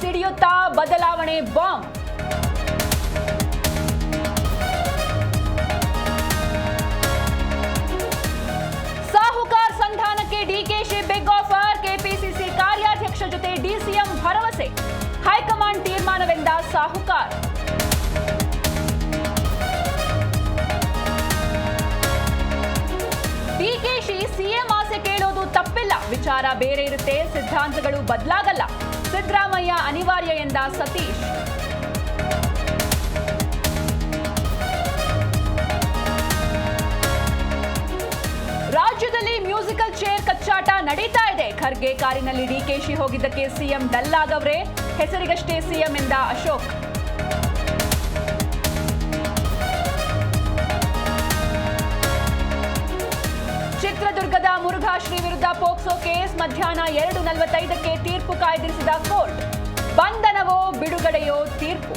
ಸಿಡಿಯುತ್ತಾ ಬದಲಾವಣೆ ಬಾಂಬ್. ಸಾಹುಕಾರ್ ಸಂಧಾನಕ್ಕೆ DKShi big offer. KPCC ಕಾರ್ಯಾಧ್ಯಕ್ಷ ಜೊತೆ ಡಿಸಿಎಂ ಭರವಸೆ. ಹೈಕಮಾಂಡ್ ತೀರ್ಮಾನವೆಂದ ಸಾಹುಕಾರ್. ಡಿಕೆಶಿ ಸಿಎಂ ಆಸೆ ಕೇಳೋದು ತಪ್ಪಿಲ್ಲ, ವಿಚಾರ ಬೇರೆ ಇರುತ್ತೆ, ಸಿದ್ಧಾಂತಗಳು ಬದಲಾಗಲ್ಲ. ಸಿದ್ದರಾಮಯ್ಯ ಅನಿವಾರ್ಯ ಎಂದ ಸತೀಶ್. ರಾಜ್ಯದಲ್ಲಿ ಮ್ಯೂಸಿಕಲ್ ಚೇರ್ ಕಚ್ಚಾಟ ನಡೀತಾ ಇದೆ. ಖರ್ಗೆ ಕಾರಿನಲ್ಲಿ ಡಿಕೆಶಿ ಹೋಗಿದ್ದಕ್ಕೆ ಸಿಎಂ ಡಲ್ ಆಗವ್ರೆ. ಹೆಸರಿಗಷ್ಟೇ ಸಿಎಂ ಎಂದ ಅಶೋಕ್. ಚಿತ್ರದುರ್ಗದ ಮುರುಘಾಶ್ರೀ ವಿರುದ್ಧ ಪೋಕ್ಸೋ ಕೇಸ್. ಮಧ್ಯಾಹ್ನ 2:45ಕ್ಕೆ ತೀರ್ಪು ಕಾಯ್ದಿರಿಸಿದ ಕೋರ್ಟ್. ಬಂಧನವೋ ಬಿಡುಗಡೆಯೋ ತೀರ್ಪು.